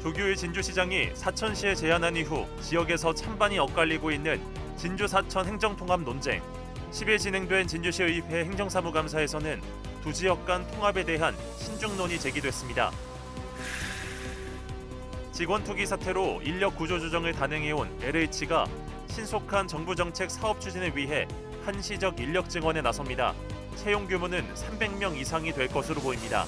조규일 진주시장이 사천시에 제안한 이후 지역에서 찬반이 엇갈리고 있는 진주 사천 행정통합 논쟁. 10일 진행된 진주시의회 행정사무감사에서는 두 지역 간 통합에 대한 신중론이 제기됐습니다. 직원 투기 사태로 인력 구조 조정을 단행해온 LH가 신속한 정부 정책 사업 추진을 위해 한시적 인력 증원에 나섭니다. 채용 규모는 300명 이상이 될 것으로 보입니다.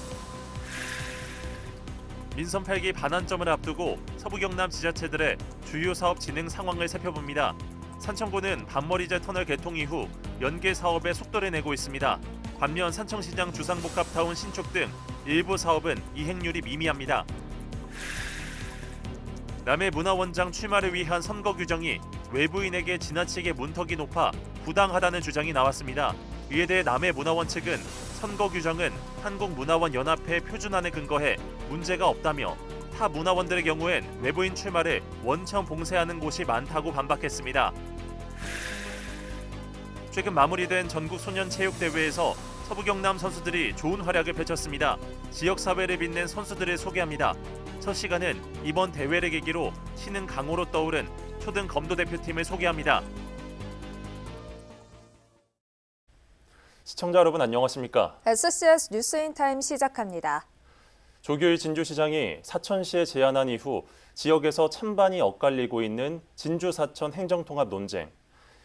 민선 8기 반환점을 앞두고 서부 경남 지자체들의 주요 사업 진행 상황을 살펴봅니다. 산청구는 반머리제 터널 개통 이후 연계 사업에 속도를 내고 있습니다. 반면 산청시장 주상복합타운 신축 등 일부 사업은 이행률이 미미합니다. 남해 문화원장 출마를 위한 선거 규정이 외부인에게 지나치게 문턱이 높아 부당하다는 주장이 나왔습니다. 이에 대해 남해 문화원 측은 선거 규정은 한국문화원연합회 표준안에 근거해 문제가 없다며 타 문화원들의 경우엔 외부인 출마를 원천 봉쇄하는 곳이 많다고 반박했습니다. 최근 마무리된 전국 소년체육대회에서 서부 경남 선수들이 좋은 활약을 펼쳤습니다. 지역사회를 빛낸 선수들을 소개합니다. 첫 시간은 이번 대회를 계기로 신흥 강호로 떠오른 초등 검도 대표팀을 소개합니다. 시청자 여러분 안녕하십니까? SCS 뉴스인타임 시작합니다. 조규일 진주시장이 사천시에 제안한 이후 지역에서 찬반이 엇갈리고 있는 진주 사천 행정통합 논쟁.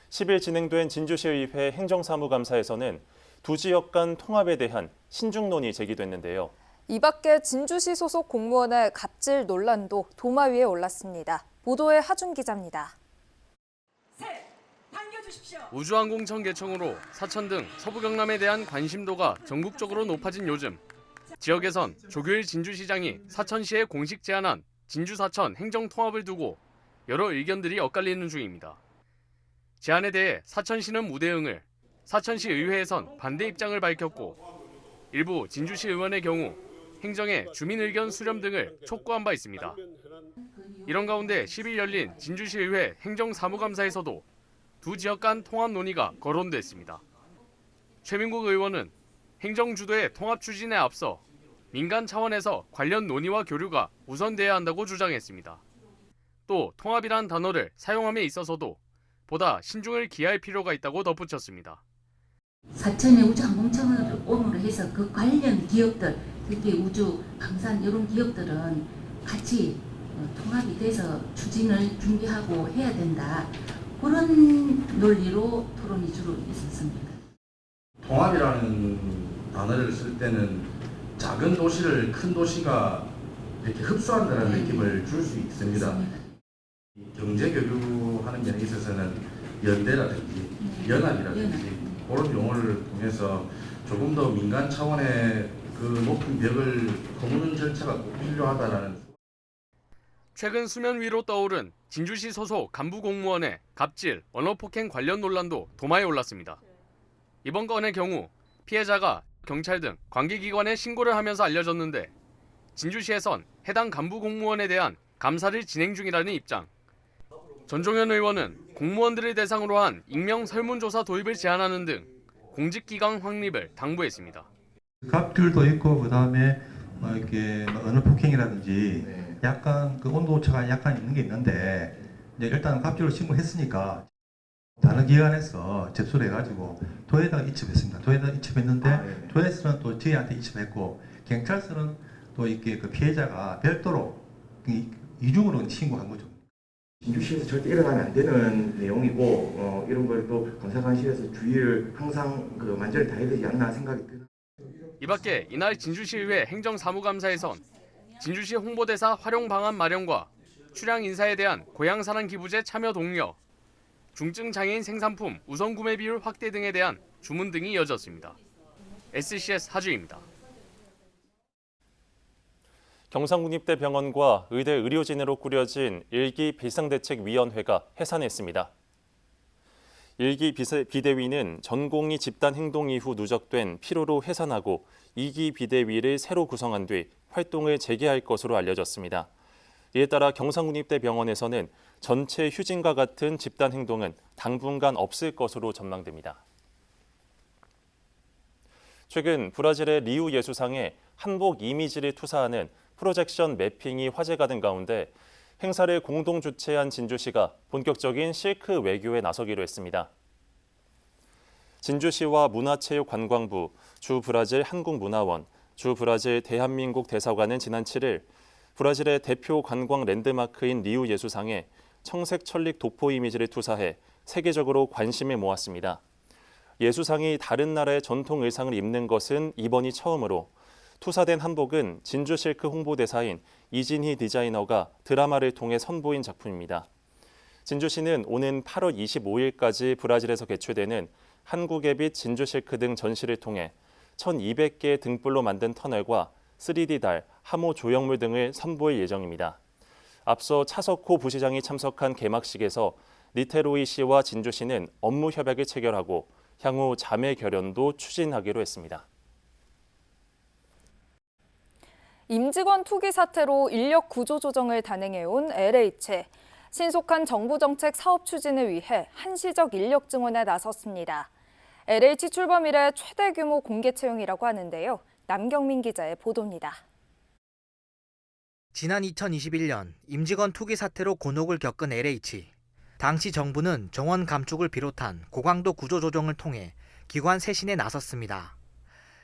10일 진행된 진주시의회 행정사무감사에서는 두 지역 간 통합에 대한 신중론이 제기됐는데요. 이 밖에 진주시 소속 공무원의 갑질 논란도 도마 위에 올랐습니다. 보도에 하준 기자입니다. 우주항공청 개청으로 사천 등 서부 경남에 대한 관심도가 전국적으로 높아진 요즘, 지역에선 조규일 진주시장이 사천시에 공식 제안한 진주 사천 행정통합을 두고 여러 의견들이 엇갈리는 중입니다. 제안에 대해 사천시는 무대응을, 사천시 의회에선 반대 입장을 밝혔고 일부 진주시 의원의 경우 행정에 주민 의견 수렴 등을 촉구한 바 있습니다. 이런 가운데 10일 열린 진주시 의회 행정사무감사에서도 두 지역 간 통합 논의가 거론됐습니다. 최민국 의원은 행정 주도의 통합 추진에 앞서 민간 차원에서 관련 논의와 교류가 우선돼야 한다고 주장했습니다. 또 통합이란 단어를 사용함에 있어서도 보다 신중을 기할 필요가 있다고 덧붙였습니다. 사천의 우주항공청을 옴으로 해서 그 관련 기업들, 특히 우주, 방산 이런 기업들은 같이 통합이 돼서 추진을 준비하고 해야 된다. 그런 논리로 토론이 주로 있었습니다. 통합이라는 단어를 쓸 때는 작은 도시를 큰 도시가 이렇게 흡수한다는 느낌을 줄 수 있습니다. 경제 교류하는 면에 있어서는 연대라든지 연합이라든지 그런 용어를 통해서 조금 더 민간 차원의 그 높은 벽을 허무는 절차가 꼭 필요하다라는. 최근 수면 위로 떠오른 진주시 소속 간부 공무원의 갑질, 언어폭행 관련 논란도 도마에 올랐습니다. 이번 건의 경우 피해자가 경찰 등 관계기관에 신고를 하면서 알려졌는데 진주시에선 해당 간부 공무원에 대한 감사를 진행 중이라는 입장. 전종현 의원은 공무원들을 대상으로 한 익명 설문조사 도입을 제안하는 등 공직기강 확립을 당부했습니다. 갑질도 있고 그다음에 이렇게 언어 폭행이라든지 약간 그 온도차가 약간 있는 게 있는데 이제 일단 갑질로 신고했으니까 다른 기관에서 접수를 해가지고 도에다가 이첩했습니다. 도에다가 이첩했는데 도에서는 또 저희한테 이첩했고 경찰서는 또 이렇게 그 피해자가 별도로 이중으로 신고한 거죠. 진주시에서 절대 일어나면 안 되는 내용이고 이런 걸 또 검사관실에서 주의를 항상 그 만전을 다해야 되지 않나 생각이 듭니다. 이 밖에 이날 진주시의회 행정사무감사에선 진주시 홍보대사 활용 방안 마련과 출향 인사에 대한 고향사랑 기부제 참여 독려, 중증 장애인 생산품 우선 구매 비율 확대 등에 대한 주문 등이 이어졌습니다. SCS 하주입니다. 경상국립대병원과 의대 의료진으로 꾸려진 1기 비상대책위원회가 해산했습니다. 1기 비대위는 전공의 집단 행동 이후 누적된 피로로 해산하고 2기 비대위를 새로 구성한 뒤 활동을 재개할 것으로 알려졌습니다. 이에 따라 경상국립대병원에서는 전체 휴진과 같은 집단 행동은 당분간 없을 것으로 전망됩니다. 최근 브라질의 리우 예수상에 한복 이미지를 투사하는 프로젝션 매핑이 화제가 된 가운데 행사를 공동 주최한 진주시가 본격적인 실크 외교에 나서기로 했습니다. 진주시와 문화체육관광부, 주브라질 한국문화원, 주브라질 대한민국 대사관은 지난 7일 브라질의 대표 관광 랜드마크인 리우 예수상에 청색 천릭 도포 이미지를 투사해 세계적으로 관심을 모았습니다. 예수상이 다른 나라의 전통 의상을 입는 것은 이번이 처음으로 투사된 한복은 진주 실크 홍보대사인 이진희 디자이너가 드라마를 통해 선보인 작품입니다. 진주시는 오는 8월 25일까지 브라질에서 개최되는 한국의 빛 진주 실크 등 전시를 통해 1,200개의 등불로 만든 터널과 3D 달, 하모 조형물 등을 선보일 예정입니다. 앞서 차석호 부시장이 참석한 개막식에서 니테로이 씨와 진주시는 업무 협약을 체결하고 향후 자매 결연도 추진하기로 했습니다. 임직원 투기 사태로 인력 구조 조정을 단행해온 LH. 신속한 정부 정책 사업 추진을 위해 한시적 인력 증원에 나섰습니다. LH 출범 이래 최대 규모 공개 채용이라고 하는데요. 남경민 기자의 보도입니다. 지난 2021년 임직원 투기 사태로 곤혹을 겪은 LH. 당시 정부는 정원 감축을 비롯한 고강도 구조 조정을 통해 기관 쇄신에 나섰습니다.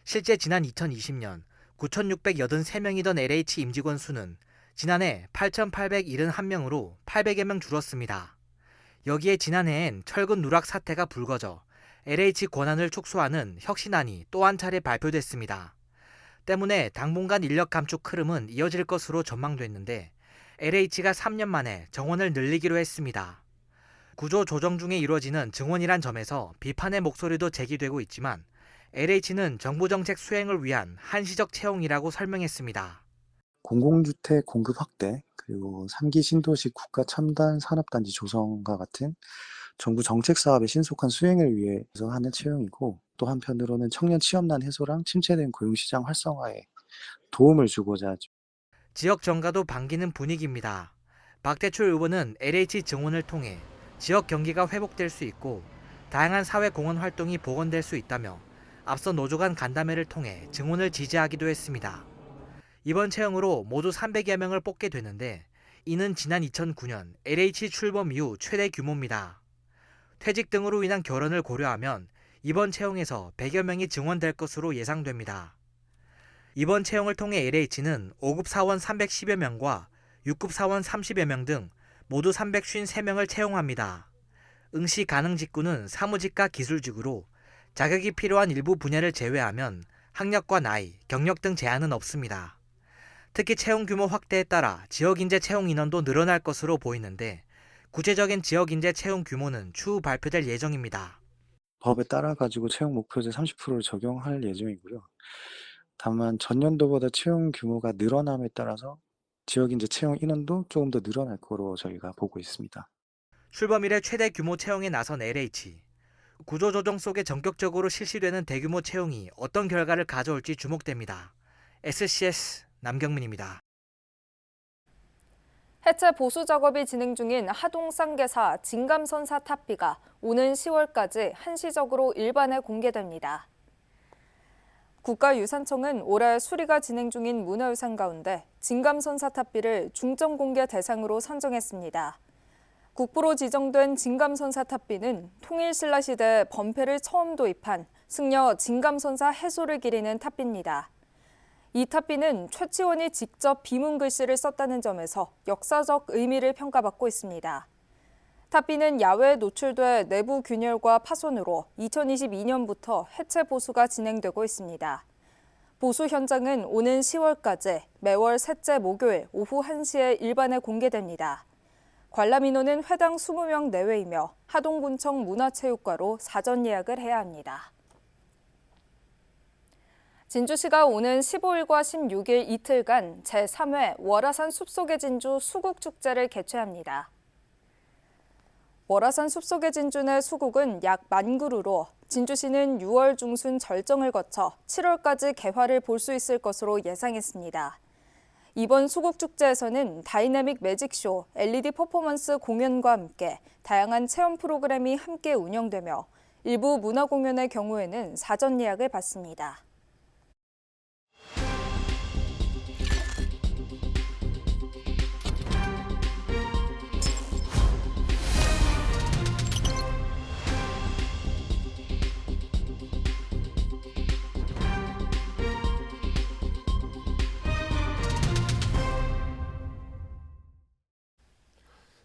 실제 지난 2020년 9,683명이던 LH 임직원 수는 지난해 8,871명으로 800여 명 줄었습니다. 여기에 지난해엔 철근 누락 사태가 불거져 LH 권한을 축소하는 혁신안이 또 한 차례 발표됐습니다. 때문에 당분간 인력 감축 흐름은 이어질 것으로 전망됐는데 LH가 3년 만에 정원을 늘리기로 했습니다. 구조 조정 중에 이루어지는 증원이란 점에서 비판의 목소리도 제기되고 있지만 LH는 정부 정책 수행을 위한 한시적 채용이라고 설명했습니다. 공공주택 공급 확대, 그리고 3기 신도시 국가 첨단 산업단지 조성과 같은 정부 정책 사업의 신속한 수행을 위해서 하는 채용이고, 또 한편으로는 청년 취업난 해소랑 침체된 고용시장 활성화에 도움을 주고자 하죠. 지역 정가도 반기는 분위기입니다. 박대출 의원은 LH 증원을 통해 지역 경기가 회복될 수 있고 다양한 사회 공헌 활동이 복원될 수 있다며 앞서 노조 간 간담회를 통해 증원을 지지하기도 했습니다. 이번 채용으로 모두 300여 명을 뽑게 되는데 이는 지난 2009년 LH 출범 이후 최대 규모입니다. 퇴직 등으로 인한 결혼을 고려하면 이번 채용에서 100여 명이 증원될 것으로 예상됩니다. 이번 채용을 통해 LH는 5급 사원 310여 명과 6급 사원 30여 명 등 모두 353명을 채용합니다. 응시 가능 직군은 사무직과 기술직으로 자격이 필요한 일부 분야를 제외하면 학력과 나이, 경력 등 제한은 없습니다. 특히 채용 규모 확대에 따라 지역인재 채용 인원도 늘어날 것으로 보이는데 구체적인 지역인재 채용 규모는 추후 발표될 예정입니다. 법에 따라 가지고 채용 목표제 30%를 적용할 예정이고요. 다만 전년도보다 채용 규모가 늘어남에 따라서 지역인재 채용 인원도 조금 더 늘어날 거로 저희가 보고 있습니다. 출범 이래 최대 규모 채용에 나선 LH. 구조조정 속에 전격적으로 실시되는 대규모 채용이 어떤 결과를 가져올지 주목됩니다. SCS 남경민입니다. 해체 보수 작업이 진행 중인 하동쌍계사 진감선사 탑비가 오는 10월까지 한시적으로 일반에 공개됩니다. 국가유산청은 올해 수리가 진행 중인 문화유산 가운데 진감선사 탑비를 중점 공개 대상으로 선정했습니다. 국보로 지정된 진감선사 탑비는 통일신라 시대 범패를 처음 도입한 승려 진감선사 해소를 기리는 탑비입니다. 이 탑비는 최치원이 직접 비문 글씨를 썼다는 점에서 역사적 의미를 평가받고 있습니다. 탑비는 야외에 노출돼 내부 균열과 파손으로 2022년부터 해체 보수가 진행되고 있습니다. 보수 현장은 오는 10월까지 매월 셋째 목요일 오후 1시에 일반에 공개됩니다. 관람 인원은 회당 20명 내외이며 하동군청 문화체육과로 사전 예약을 해야 합니다. 진주시가 오는 15일과 16일 이틀간 제3회 월화산 숲속의 진주 수국축제를 개최합니다. 월화산 숲속의 진주 내 수국은 약 10,000그루로 진주시는 6월 중순 절정을 거쳐 7월까지 개화를 볼 수 있을 것으로 예상했습니다. 이번 수국축제에서는 다이내믹 매직쇼, LED 퍼포먼스 공연과 함께 다양한 체험 프로그램이 함께 운영되며 일부 문화공연의 경우에는 사전 예약을 받습니다.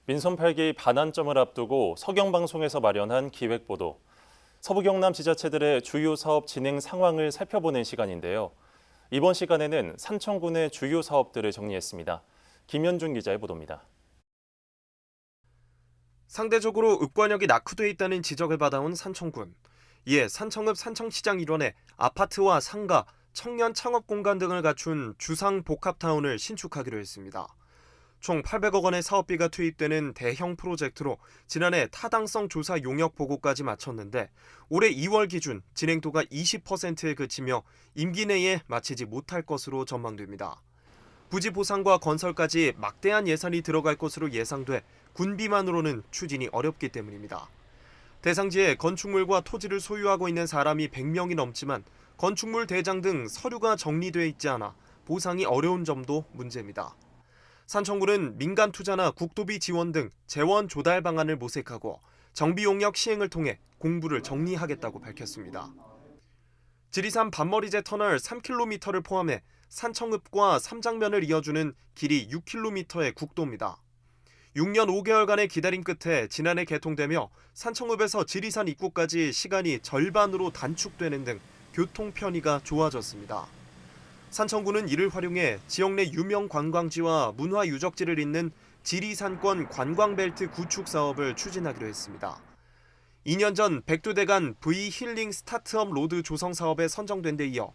민선 8기 반환점을 앞두고 서경방송에서 마련한 기획보도. 서부 경남 지자체들의 주요 사업 진행 상황을 살펴보는 시간인데요. 이번 시간에는 산청군의 주요 사업들을 정리했습니다. 김현준 기자의 보도입니다. 상대적으로 읍관역이 낙후돼 있다는 지적을 받아온 산청군. 이에 산청읍 산청시장 일원에 아파트와 상가, 청년 창업 공간 등을 갖춘 주상 복합타운을 신축하기로 했습니다. 총 800억 원의 사업비가 투입되는 대형 프로젝트로 지난해 타당성 조사 용역 보고까지 마쳤는데 올해 2월 기준 진행도가 20%에 그치며 임기 내에 마치지 못할 것으로 전망됩니다. 부지 보상과 건설까지 막대한 예산이 들어갈 것으로 예상돼 군비만으로는 추진이 어렵기 때문입니다. 대상지에 건축물과 토지를 소유하고 있는 사람이 100명이 넘지만 건축물 대장 등 서류가 정리되어 있지 않아 보상이 어려운 점도 문제입니다. 산청군은 민간 투자나 국도비 지원 등 재원 조달 방안을 모색하고 정비 용역 시행을 통해 공부를 정리하겠다고 밝혔습니다. 지리산 반머리제 터널 3km를 포함해 산청읍과 삼장면을 이어주는 길이 6km의 국도입니다. 6년 5개월간의 기다림 끝에 지난해 개통되며 산청읍에서 지리산 입구까지 시간이 절반으로 단축되는 등 교통 편의가 좋아졌습니다. 산청군은 이를 활용해 지역 내 유명 관광지와 문화 유적지를 잇는 지리산권 관광벨트 구축 사업을 추진하기로 했습니다. 2년 전 백두대간 V-힐링 스타트업 로드 조성 사업에 선정된 데 이어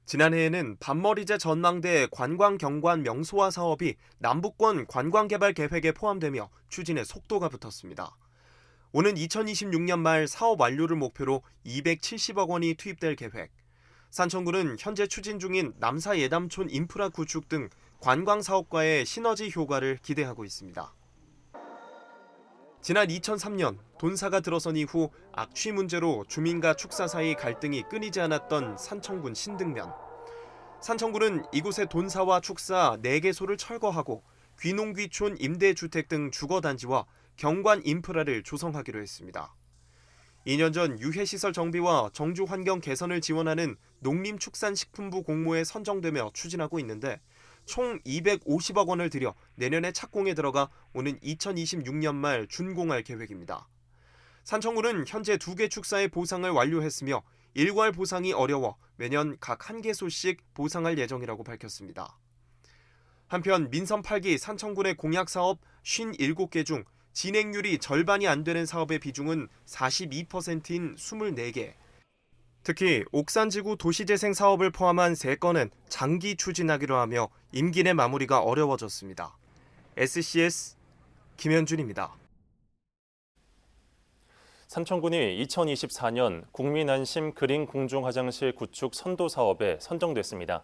지난해에는 반머리제 전망대 관광경관 명소화 사업이 남북권 관광개발 계획에 포함되며 추진에 속도가 붙었습니다. 오는 2026년 말 사업 완료를 목표로 270억 원이 투입될 계획. 산청군은 현재 추진 중인 남사 예담촌 인프라 구축 등 관광 사업과의 시너지 효과를 기대하고 있습니다. 지난 2003년 돈사가 들어선 이후 악취 문제로 주민과 축사 사이 갈등이 끊이지 않았던 산청군 신등면. 산청군은 이곳의 돈사와 축사 4개소를 철거하고 귀농귀촌 임대주택 등 주거단지와 경관 인프라를 조성하기로 했습니다. 2년 전 유해시설 정비와 정주 환경 개선을 지원하는 농림축산식품부 공모에 선정되며 추진하고 있는데 총 250억 원을 들여 내년에 착공에 들어가 오는 2026년 말 준공할 계획입니다. 산청군은 현재 2개 축사의 보상을 완료했으며 일괄 보상이 어려워 매년 각 1개소씩 보상할 예정이라고 밝혔습니다. 한편 민선 8기 산청군의 공약사업 57개 중 진행률이 절반이 안 되는 사업의 비중은 42%인 24개. 특히 옥산지구 도시재생 사업을 포함한 3건은 장기 추진하기로 하며 임기 내 마무리가 어려워졌습니다. SCS 김현준입니다. 산청군이 2024년 국민안심 그린 공중화장실 구축 선도 사업에 선정됐습니다.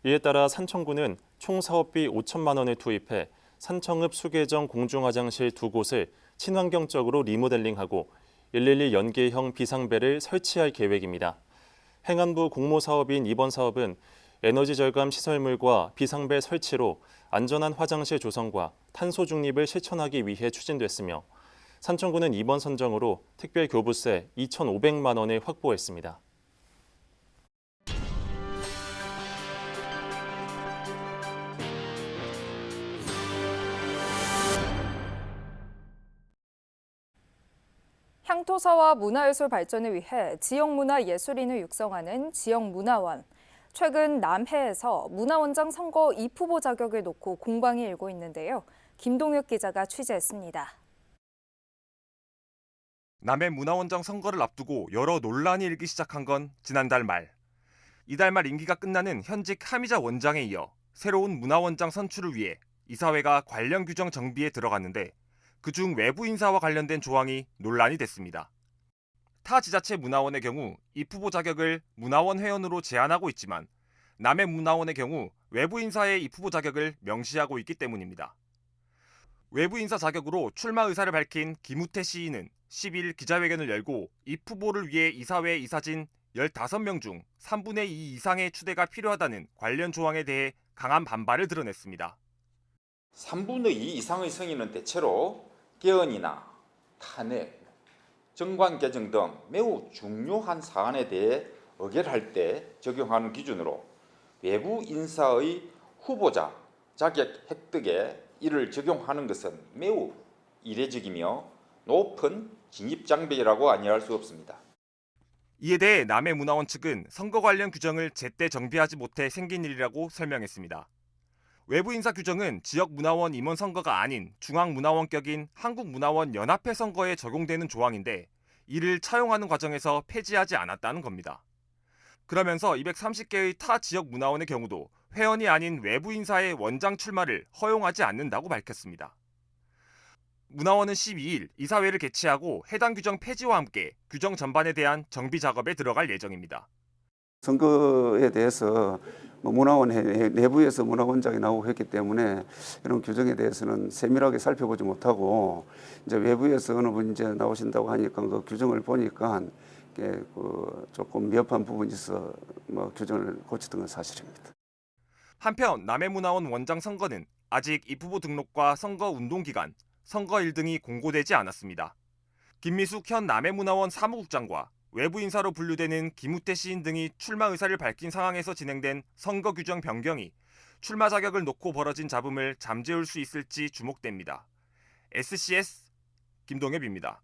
이에 따라 산청군은 총 사업비 5천만 원을 투입해 산청읍 수계정 공중화장실 2곳을 친환경적으로 리모델링하고 112 연계형 비상배를 설치할 계획입니다. 행안부 공모사업인 이번 사업은 에너지 절감 시설물과 비상배 설치로 안전한 화장실 조성과 탄소 중립을 실천하기 위해 추진됐으며 산청군은 이번 선정으로 특별 교부세 2,500만 원을 확보했습니다. 향토사와 문화예술 발전을 위해 지역문화예술인을 육성하는 지역문화원. 최근 남해에서 문화원장 선거 입후보 자격을 놓고 공방이 일고 있는데요. 김동혁 기자가 취재했습니다. 남해 문화원장 선거를 앞두고 여러 논란이 일기 시작한 건 지난달 말. 이달 말 임기가 끝나는 현직 하미자 원장에 이어 새로운 문화원장 선출을 위해 이사회가 관련 규정 정비에 들어갔는데 그중 외부 인사와 관련된 조항이 논란이 됐습니다. 타 지자체 문화원의 경우 입후보 자격을 문화원 회원으로 제한하고 있지만 남해 문화원의 경우 외부 인사의 입후보 자격을 명시하고 있기 때문입니다. 외부 인사 자격으로 출마 의사를 밝힌 김우태 시인은 10일 기자회견을 열고 입후보를 위해 이사회 이사진 15명 중 3분의 2 이상의 추대가 필요하다는 관련 조항에 대해 강한 반발을 드러냈습니다. 3분의 2 이상의 성인은 대체로 개헌이나 탄핵, 정관 개정 등 매우 중요한 사안에 대해 의결할 때 적용하는 기준으로 외부 인사의 후보자 자격 획득에 이를 적용하는 것은 매우 이례적이며 높은 진입장벽이라고 아니할 수 없습니다. 이에 대해 남해문화원 측은 선거 관련 규정을 제때 정비하지 못해 생긴 일이라고 설명했습니다. 외부 인사 규정은 지역문화원 임원 선거가 아닌 중앙문화원격인 한국문화원 연합회 선거에 적용되는 조항인데 이를 차용하는 과정에서 폐지하지 않았다는 겁니다. 그러면서 230개의 타 지역문화원의 경우도 회원이 아닌 외부 인사의 원장 출마를 허용하지 않는다고 밝혔습니다. 문화원은 12일 이사회를 개최하고 해당 규정 폐지와 함께 규정 전반에 대한 정비 작업에 들어갈 예정입니다. 선거에 대해서 문화원 내부에서 문화원장이 나오고 했기 때문에 이런 규정에 대해서는 세밀하게 살펴보지 못하고 이제 외부에서 어느 분이 이제 나오신다고 하니까 그 규정을 보니까 조금 미흡한 부분이 있어 규정을 고치던 건 사실입니다. 한편 남해문화원 원장 선거는 아직 입후보 등록과 선거 운동 기간, 선거일 등이 공고되지 않았습니다. 김미숙 현 남해문화원 사무국장과 외부 인사로 분류되는 김우태 시인 등이 출마 의사를 밝힌 상황에서 진행된 선거 규정 변경이 출마 자격을 놓고 벌어진 잡음을 잠재울 수 있을지 주목됩니다. SCS 김동엽입니다.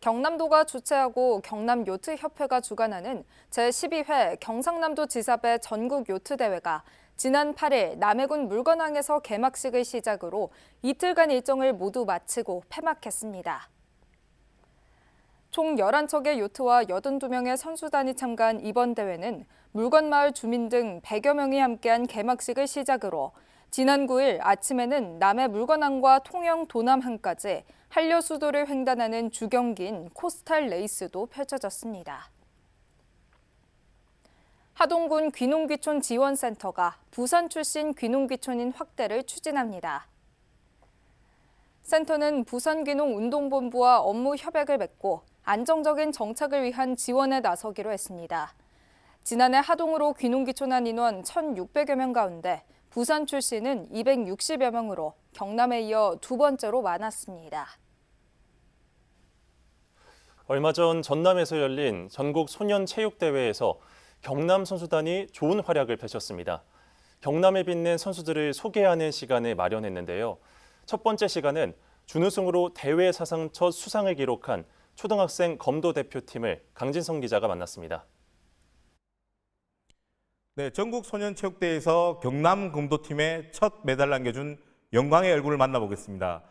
경남도가 주최하고 경남요트협회가 주관하는 제12회 경상남도 지사배 전국 요트 대회가 지난 8일 남해군 물건항에서 개막식을 시작으로 이틀간 일정을 모두 마치고 폐막했습니다. 총 11척의 요트와 82명의 선수단이 참가한 이번 대회는 물건마을 주민 등 100여 명이 함께한 개막식을 시작으로 지난 9일 아침에는 남해 물건항과 통영 도남항까지 한려수도를 횡단하는 주경기인 코스탈 레이스도 펼쳐졌습니다. 하동군 귀농귀촌 지원센터가 부산 출신 귀농귀촌인 확대를 추진합니다. 센터는 부산귀농운동본부와 업무 협약을 맺고 안정적인 정착을 위한 지원에 나서기로 했습니다. 지난해 하동으로 귀농귀촌한 인원 1,600여 명 가운데 부산 출신은 260여 명으로 경남에 이어 두 번째로 많았습니다. 얼마 전 전남에서 열린 전국 소년체육대회에서 경남 선수단이 좋은 활약을 펼쳤습니다. 경남에 빛낸 선수들을 소개하는 시간을 마련했는데요. 첫 번째 시간은 준우승으로 대회 사상 첫 수상을 기록한 초등학생 검도 대표팀을 강진성 기자가 만났습니다. 네, 전국 소년체육대회에서 경남 검도팀의 첫 메달을 안겨준 영광의 얼굴을 만나보겠습니다.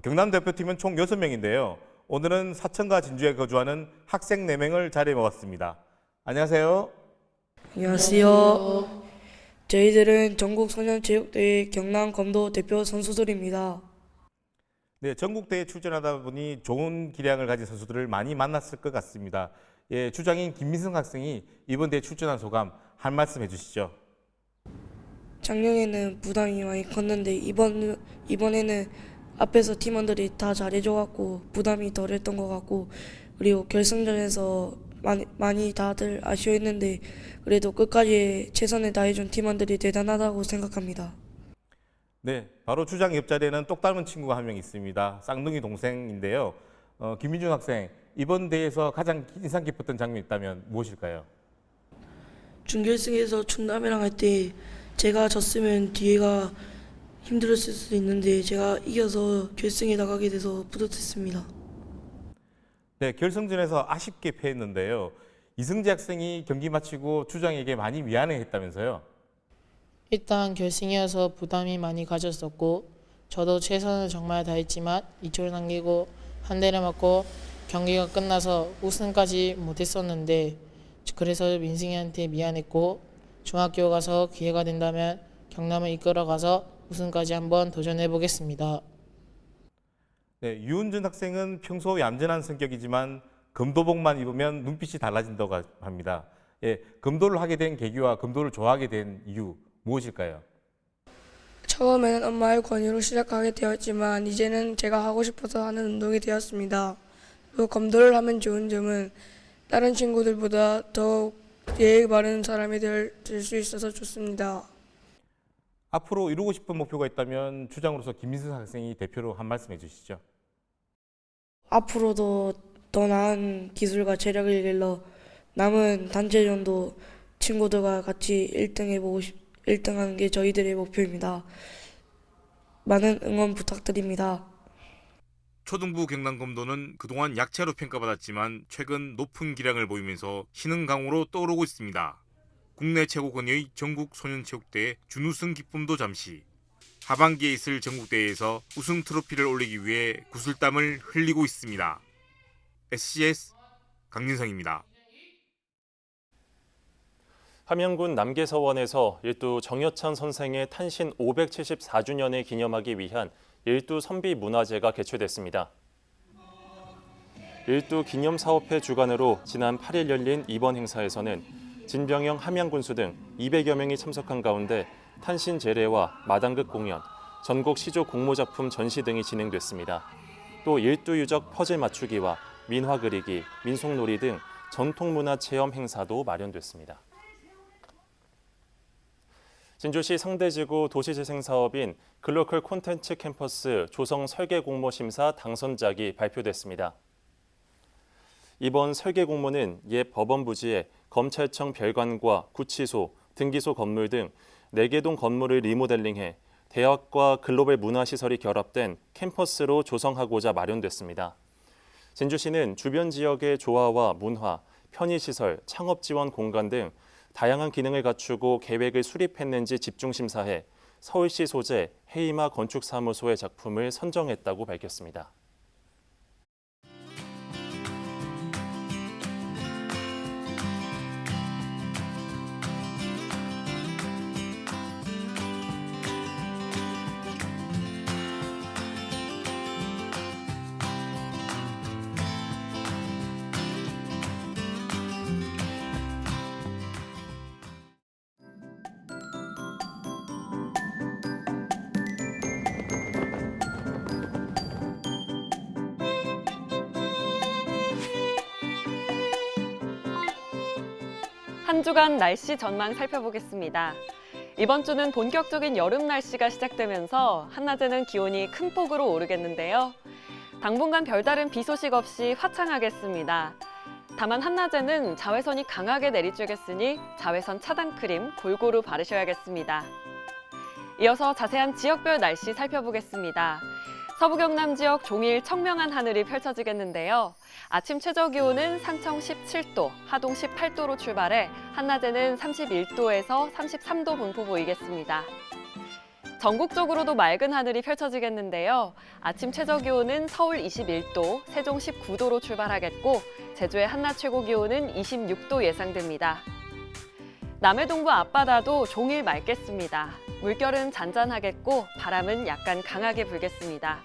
경남 대표팀은 총 6명인데요. 오늘은 사천과 진주에 거주하는 학생 4명을 자리에 모았습니다. 안녕하세요. 안녕하세요. 저희들은 전국 소년체육대회 경남 검도 대표 선수들입니다. 네, 전국대회 출전하다 보니 좋은 기량을 가진 선수들을 많이 만났을 것 같습니다. 예, 주장인 김민승 학생이 이번 대회 출전한 소감 한 말씀 해주시죠. 작년에는 부담이 많이 컸는데 이번에는 앞에서 팀원들이 다 잘해줘갖고 부담이 덜했던 것 같고, 그리고 결승전에서 많이 다들 아쉬워했는데 그래도 끝까지 최선을 다해준 팀원들이 대단하다고 생각합니다. 네, 바로 주장 옆자리에는 똑 닮은 친구가 한 명 있습니다. 쌍둥이 동생인데요. 김민준 학생, 이번 대회에서 가장 인상 깊었던 장면이 있다면 무엇일까요? 준결승에서 충남이랑 할 때 제가 졌으면 뒤에가 힘들었을 수도 있는데 제가 이겨서 결승에 나가게 돼서 뿌듯했습니다. 네, 결승전에서 아쉽게 패했는데요. 이승재 학생이 경기 마치고 주장에게 많이 미안해했다면서요? 일단 결승이어서 부담이 많이 가졌었고 저도 최선을 정말 다했지만 2초를 남기고 한 대를 맞고 경기가 끝나서 우승까지 못했었는데 그래서 민승이한테 미안했고 중학교 가서 기회가 된다면 경남을 이끌어가서 우승까지 한번 도전해보겠습니다. 네, 유은준 학생은 평소 얌전한 성격이지만 검도복만 입으면 눈빛이 달라진다고 합니다. 예, 검도를 하게 된 계기와 검도를 좋아하게 된 이유 무엇일까요? 처음에는 엄마의 권유로 시작하게 되었지만 이제는 제가 하고 싶어서 하는 운동이 되었습니다. 또 검도를 하면 좋은 점은 다른 친구들보다 더 예의 바른 사람이 될 수 있어서 좋습니다. 앞으로 이루고 싶은 목표가 있다면 주장으로서 김민승 학생이 대표로 한 말씀 해주시죠. 앞으로도 더 나은 기술과 체력을 길러 남은 단체전도 친구들과 같이 1등하는 게 저희들의 목표입니다. 많은 응원 부탁드립니다. 초등부 경남검도는 그동안 약체로 평가받았지만 최근 높은 기량을 보이면서 신흥강으로 떠오르고 있습니다. 국내 최고권위의 전국 소년체육대회 준우승 기쁨도 잠시. 하반기에 있을 전국대회에서 우승 트로피를 올리기 위해 구슬땀을 흘리고 있습니다. SCS 강민성입니다. 함양군 남계서원에서 일두 정여찬 선생의 탄신 574주년을 기념하기 위한 일두 선비 문화제가 개최됐습니다. 일두 기념사업회 주관으로 지난 8일 열린 이번 행사에서는 진병영 함양군수 등 200여 명이 참석한 가운데 탄신 제례와 마당극 공연, 전국 시조 공모작품 전시 등이 진행됐습니다. 또 일두 유적 퍼즐 맞추기와 민화 그리기, 민속놀이 등 전통문화 체험 행사도 마련됐습니다. 진주시 성대지구 도시재생사업인 글로컬 콘텐츠 캠퍼스 조성 설계 공모 심사 당선작이 발표됐습니다. 이번 설계 공모는 옛 법원 부지에 검찰청 별관과 구치소, 등기소 건물 등 4개 동 건물을 리모델링해 대학과 글로벌 문화시설이 결합된 캠퍼스로 조성하고자 마련됐습니다. 진주시는 주변 지역의 조화와 문화, 편의시설, 창업지원 공간 등 다양한 기능을 갖추고 계획을 수립했는지 집중 심사해 서울시 소재 헤이마 건축사무소의 작품을 선정했다고 밝혔습니다. 한 주간 날씨 전망 살펴보겠습니다. 이번 주는 본격적인 여름 날씨가 시작되면서 한낮에는 기온이 큰 폭으로 오르겠는데요. 당분간 별다른 비 소식 없이 화창하겠습니다. 다만 한낮에는 자외선이 강하게 내리쬐겠으니 자외선 차단 크림 골고루 바르셔야겠습니다. 이어서 자세한 지역별 날씨 살펴보겠습니다. 서부 경남 지역 종일 청명한 하늘이 펼쳐지겠는데요. 아침 최저기온은 상청 17도, 하동 18도로 출발해 한낮에는 31도에서 33도 분포 보이겠습니다. 전국적으로도 맑은 하늘이 펼쳐지겠는데요. 아침 최저기온은 서울 21도, 세종 19도로 출발하겠고 제주의 한낮 최고기온은 26도 예상됩니다. 남해동부 앞바다도 종일 맑겠습니다. 물결은 잔잔하겠고 바람은 약간 강하게 불겠습니다.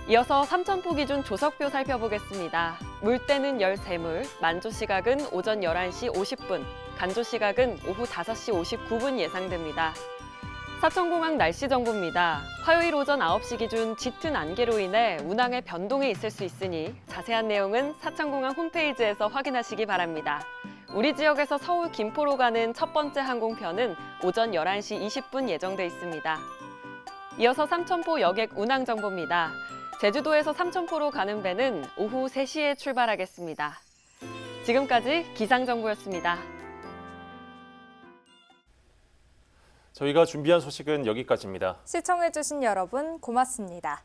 이어서 삼천포 기준 조석표 살펴보겠습니다. 물때는 13물, 만조 시각은 오전 11시 50분, 간조 시각은 오후 5시 59분 예상됩니다. 사천공항 날씨 정보입니다. 화요일 오전 9시 기준 짙은 안개로 인해 운항에 변동이 있을 수 있으니 자세한 내용은 사천공항 홈페이지에서 확인하시기 바랍니다. 우리 지역에서 서울 김포로 가는 첫 번째 항공편은 오전 11시 20분 예정돼 있습니다. 이어서 삼천포 여객 운항 정보입니다. 제주도에서 삼천포로 가는 배는 오후 3시에 출발하겠습니다. 지금까지 기상정보였습니다. 저희가 준비한 소식은 여기까지입니다. 시청해주신 여러분 고맙습니다.